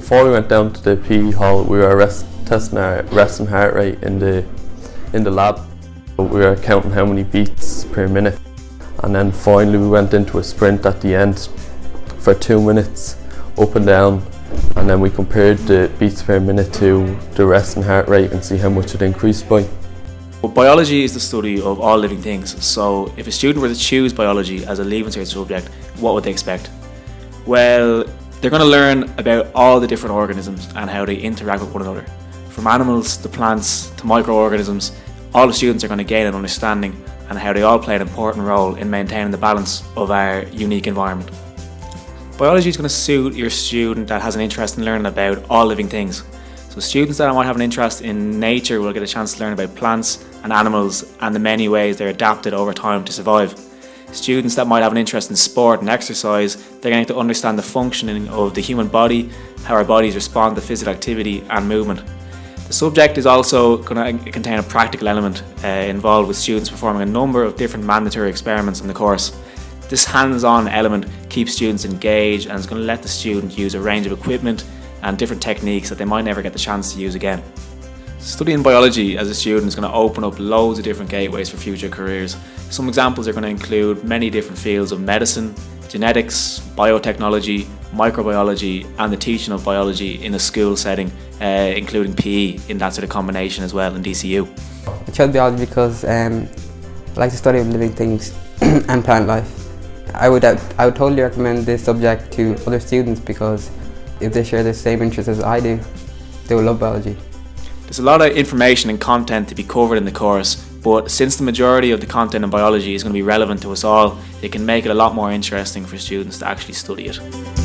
before we went down to the PE hall, we were testing our resting heart rate in the lab. We were counting how many beats per minute, and then finally we went into a sprint at the end for 2 minutes, up and down, and then we compared the beats per minute to the resting heart rate and see how much it increased by. Well, biology is the study of all living things, so if a student were to choose biology as a Leaving Cert subject, what would they expect? Well, they're going to learn about all the different organisms and how they interact with one another. From animals to plants to microorganisms, all the students are going to gain an understanding and how they all play an important role in maintaining the balance of our unique environment. Biology is going to suit your student that has an interest in learning about all living things. So students that might have an interest in nature will get a chance to learn about plants and animals and the many ways they're adapted over time to survive. Students that might have an interest in sport and exercise, they're going to understand the functioning of the human body, how our bodies respond to physical activity and movement. The subject is also going to contain a practical element involved with students performing a number of different mandatory experiments in the course. This hands-on element keeps students engaged and is going to let the student use a range of equipment and different techniques that they might never get the chance to use again. Studying biology as a student is going to open up loads of different gateways for future careers. Some examples are going to include many different fields of medicine, genetics, biotechnology, microbiology, and the teaching of biology in a school setting, including PE in that sort of combination as well in DCU. I chose biology because I like the study of living things and plant life. I would totally recommend this subject to other students because if they share the same interests as I do, they will love biology. There's a lot of information and content to be covered in the course, but since the majority of the content in biology is going to be relevant to us all, it can make it a lot more interesting for students to actually study it.